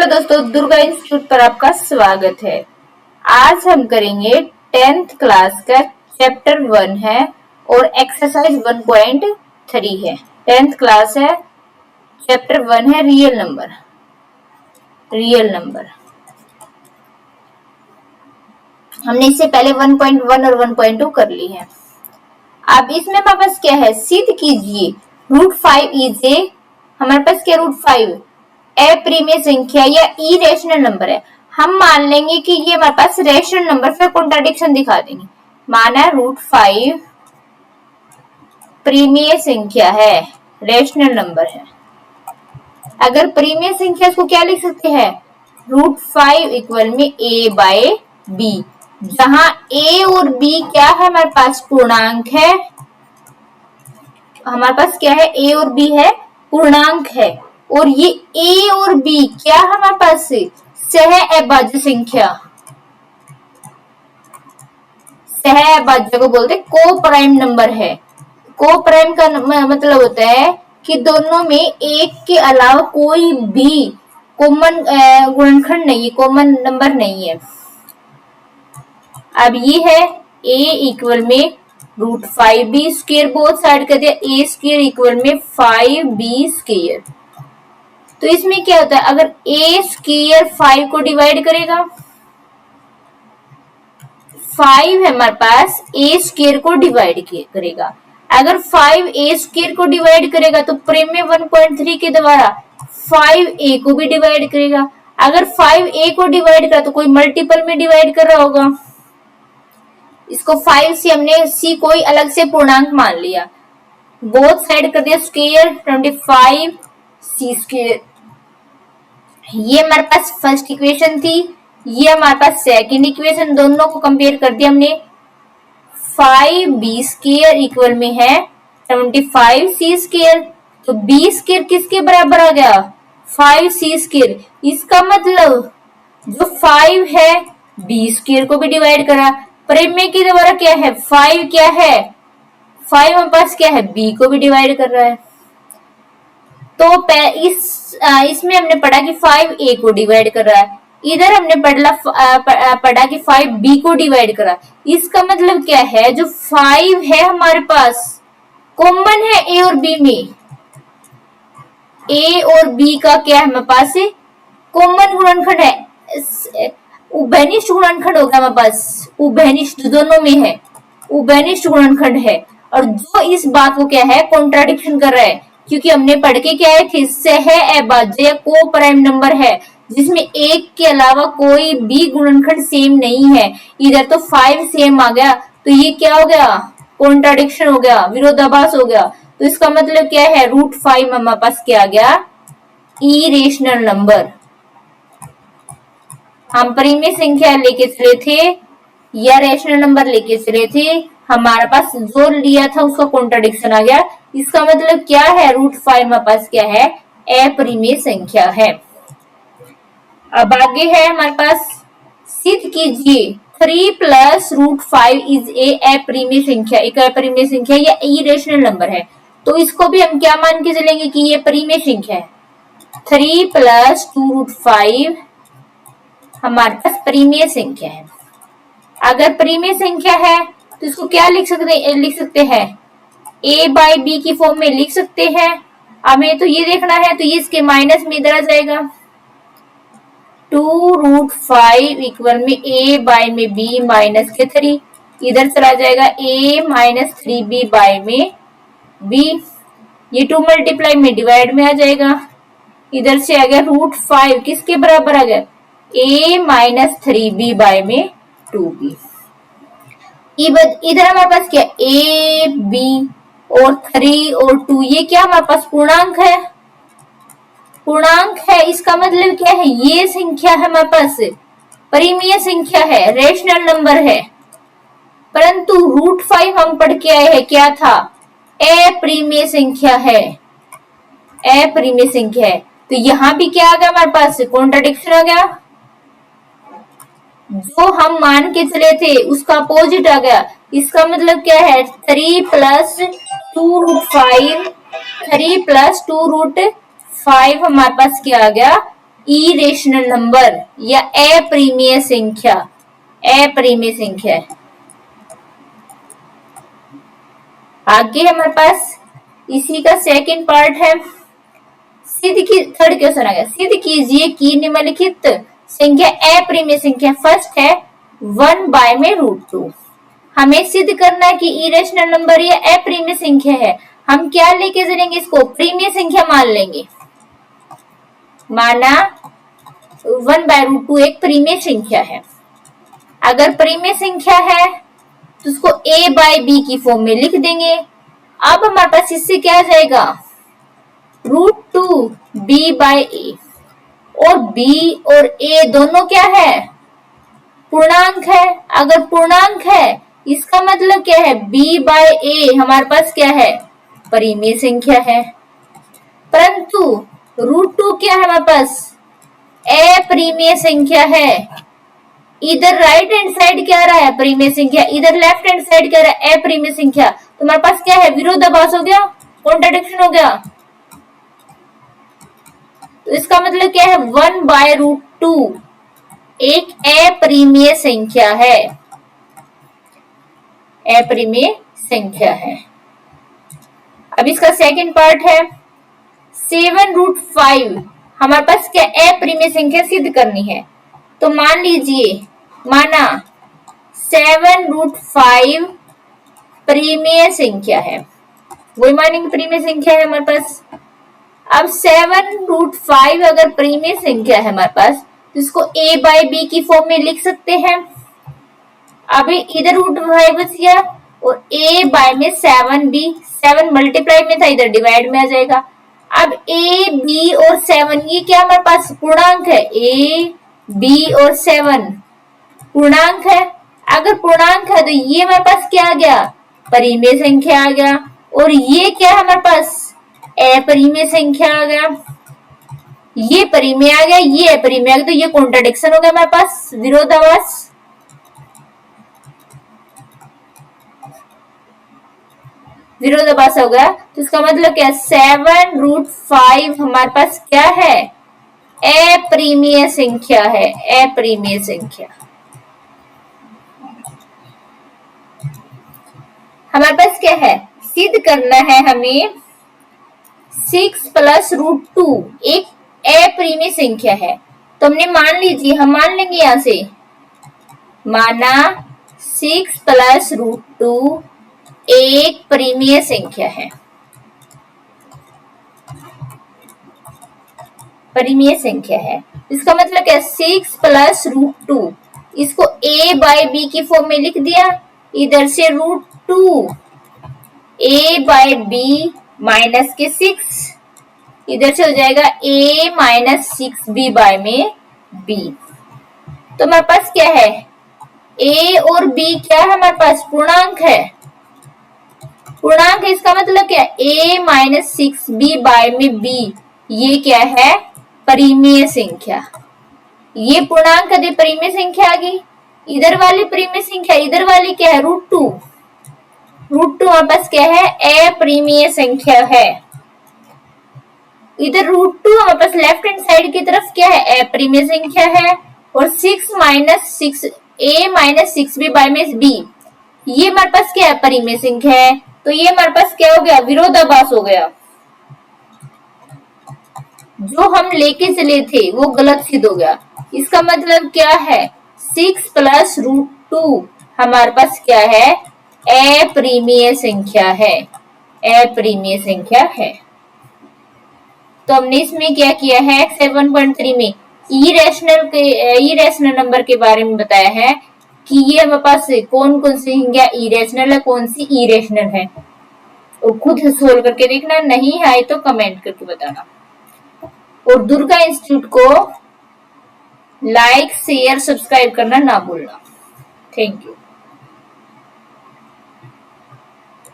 Hello दोस्तों, Durga institute पर आपका स्वागत है। आज हम करेंगे 10th क्लास का चैप्टर 1 है और एक्सरसाइज 1.3 है। 10th क्लास है, चैप्टर 1 है रियल नंबर। हमने इससे पहले 1.1 और 1.2 कर ली है। अब इसमें हमारे पास क्या है, सिद्ध कीजिए √5 इज ए, हमारे पास क्या √5 अप्रिमेय संख्या या इरेशनल नंबर है। हम मान लेंगे कि ये हमारे पास रेशनल नंबर, फिर कॉन्ट्राडिक्शन दिखा देंगे। माना √5 प्रीमेय संख्या है, रेशनल नंबर है। अगर प्रीमेय संख्या को क्या लिख सकते हैं, √5 इक्वल में a/b, जहां a और b क्या है, हमारे पास पूर्णांक है। हमारे पास क्या है, a और b है, पूर्णांक है। और ये a और b क्या है हमारे पास, सह अभाज्य संख्या। सह अभाज्य को बोलते को प्राइम नंबर है। को प्राइम का मतलब होता है कि दोनों में एक के अलावा कोई भी कॉमन गुणनखंड नहीं है, कॉमन नंबर नहीं है। अब ये है a इक्वल में √5b², बोथ साइड कर दिया, a² इक्वल में 5b²। तो इसमें क्या होता है, अगर a² 5 को डिवाइड करेगा, 5 है हमारे पास, a² को डिवाइड करेगा। अगर 5 a² को डिवाइड करेगा तो प्रीमेय 1.3 के द्वारा 5a को भी डिवाइड करेगा। अगर 5a को डिवाइड करा तो कोई मल्टीपल में डिवाइड कर रहा होगा। इसको 5 से हमने c कोई अलग से पूर्णांक मान लिया, बोथ साइड कर दिया स्क्वायर, 25c²। ये हमारे पास फर्स्ट इक्वेशन थी, ये हमारे पास सेकंड इक्वेशन। दोनों को कंपेयर कर दिया हमने। 5b² इक्वल में है 25c²। तो b² किसके बराबर आ गया, 5c²। इसका मतलब जो 5 है b² को भी डिवाइड करा। प्रीमेय के द्वारा क्या है, 5 क्या है, 5 हमारे पास क्या है, b को भी डिवाइड कर रहा है। तो इसमें हमने पढ़ा कि 5a को डिवाइड कर रहा है, इधर हमने पढ़ा कि 5b को डिवाइड करा। इसका मतलब क्या है, जो 5 है हमारे पास कॉमन है a और b में। a और b का क्या है हमारे पास, कॉमन गुणनखंड है, उभयनिष्ठ गुणनखंड होगा हमारे पास। उभयनिष्ठ दोनों में है, उभयनिष्ठ गुणनखंड है। और जो इस बात को क्या है, कॉन्ट्राडिक्शन कर रहा है, क्योंकि हमने पढ़ के क्या है, सह अभाज्य को प्राइम नंबर है जिसमें एक के अलावा कोई भी गुणनखंड सेम नहीं है। इधर तो 5 सेम आ गया, तो ये क्या हो गया, कॉन्ट्राडिक्शन हो गया, विरोधाभास हो गया। तो इसका मतलब क्या है, √5 हमारे पास क्या आ गया, इरेशनल नंबर। हम प्रीमेय संख्या लेके चले थे या रेशनल नंबर लेके चले थे, हमारे पास जो लिया था उसका कॉन्ट्राडिक्शन आ गया। इसका मतलब क्या है, √5 हमारे पास क्या है, अप्रीमेय संख्या है। अब आगे है हमारे पास, सिद्ध कीजिए 3 + √5 इज ए अप्रीमेय संख्या, एक अप्रीमेय संख्या या इरेशनल नंबर है। तो इसको भी हम क्या मान के चलेंगे कि ये प्रीमेय संख्या है। 3 + 2√5 हमारे पास प्रीमेय संख्या है। अगर प्रीमेय संख्या है तो इसको क्या लिख सकते हैं, a/b की फॉर्म में लिख सकते हैं। हमें तो ये देखना है, तो ये इसके माइनस में इधर आ जाएगा। 2√5 इक्वल में a/ में b माइनस के 3, इधर चला जाएगा a - 3b/ में b। ये 2 मल्टीप्लाई में डिवाइड में आ जाएगा, इधर से आ गया √5 किसके बराबर आ गया, a - 3b/ में 2b। इधर हमारे पास क्या, a, b और 3 और 2, ये क्या हमारे पास पूर्णांक है, पूर्णांक है। इसका मतलब क्या है, ये संख्या है हमारे पास परिमेय संख्या है, रेशनल नंबर है। परंतु √5 हम पढ़ के आए हैं क्या था, अप्रिमेय संख्या है, अप्रिमेय संख्या है। तो यहां भी क्या आ गया हमारे पास, कॉन्ट्राडिक्शन आ गया। जो हम मान के चले थे उसका अपोजिट आ गया। इसका मतलब क्या है, 3 + 2√5 हमारे पास क्या आ गया, इरेशनल नंबर या अप्रिमेय संख्या, अप्रिमेय संख्या है। आगे हमारे पास इसी का सेकंड पार्ट है। सिद्ध की थर्ड क्वेश्चन आ गया, सिद्ध कीजिए कि निम्नलिखित संख्या अप्रिमेय संख्या। फर्स्ट है 1/√2। हमें सिद्ध करना है कि इरेशनल नंबर ये अप्रिमेय संख्या है। हम क्या लेके चलेंगे, इसको प्रीमिय संख्या मान लेंगे। माना 1/√2 एक प्रीमिय संख्या है। अगर प्रीमिय संख्या है तो उसको a/b की फॉर्म में लिख देंगे। अब हमारे पास इससे क्या आ जाएगा, √2 b/a, और b और a दोनों क्या है, पूर्णांक है। अगर पूर्णांक है इसका मतलब क्या है, b/a हमारे पास क्या है, परिमेय संख्या है। परंतु √2 क्या है हमारे पास, अप्रिमेय संख्या है। इधर राइट हैंड साइड क्या रहा है, परिमेय संख्या, इधर लेफ्ट हैंड साइड क्या रहा है, अप्रिमेय संख्या। तो हमारे पास क्या है, विरोधाभास हो गया, कॉन्ट्राडिक्शन हो गया। तो इसका मतलब क्या है, 1/√2 एक अप्रिमेय संख्या है, अप्रिमेय संख्या है। अब इसका सेकंड पार्ट है 7√5। हमारे पास क्या अप्रिमेय संख्या सिद्ध करनी है। तो मान लीजिए, माना 7√5 परिमेय संख्या है, वही मानेंगे परिमेय संख्या है हमारे पास। अब 7√5 अगर परिमेय संख्या है हमारे पास, तो इसको a/b की फॉर्म में लिख सकते हैं। अभी इधर √5 बच गया और a में 7b, 7 मल्टीप्लाई में था, इधर डिवाइड में आ जाएगा। अब a, b और 7 ये क्या हमारे पास पूर्णांक है, a, b और 7 पूर्णांक है। अगर पूर्णांक है तो ये हमारे पास क्या आ गया, परिमेय संख्या आ गया। और ये क्या है हमारे पास, अपरिमेय संख्या आ गया। ये परिमेय आ गया, ये अपरिमेय आ गया, तो ये कॉन्ट्राडिक्शन हो गया हमारे पास, विरोधाभास। विरोधाभास हो गया। तो इसका मतलब क्या, 7√5 हमारे पास क्या है, अप्रिमेय संख्या है, अप्रिमेय संख्या। हमारे पास क्या है, सिद्ध करना है हमें 6 + √2 एक अप्रिमेय संख्या है। तो हमने मान लीजिए, हम मान लेंगे यहां से, माना 6 + √2 एक परिमेय संख्या है, परिमेय संख्या है। इसका मतलब क्या, 6 + √2 इसको a/b की फॉर्म में लिख दिया। इधर से √2 a/b माइनस के 6, इधर से हो जाएगा a - 6b में b। तो हमारे पास क्या है, a और b क्या है हमारे पास, पूर्णांक है, पूर्णांक। इसका मतलब क्या, a - 6b में b ये क्या है, परिमेय संख्या। ये पूर्णांक है, परिमेय संख्या आ गई। इधर वाली परिमेय संख्या, इधर वाली क्या है, √2, √2 हमारे पास क्या है, अप्रिमेय संख्या है। इधर √2 हमारे पास लेफ्ट हैंड साइड की तरफ क्या है, अप्रिमेय संख्या है। और 6 - 6 a - 6b में b ये हमारे पास क्या है, परिमेय संख्या है। तो ये हमारे पास क्या हो गया, विरोधाभास हो गया। जो हम लेके चले थे वो गलत सिद्ध हो गया। इसका मतलब क्या है, 6 + √2 हमारे पास क्या है, अप्रिमेय संख्या है, अप्रिमेय संख्या है। तो हमने इसमें क्या किया है, 7.3 में इरेशनल नंबर के बारे में बताया है कि ये हमारे पास कौन कौन सी संख्या इरेशनल है, कौन सी इरेशनल है। और खुद सोल्व करके देखना, नहीं आए तो कमेंट करके बताना। और दुर्गा इंस्टीट्यूट को लाइक, शेयर, सब्सक्राइब करना ना भूलना। Thank you.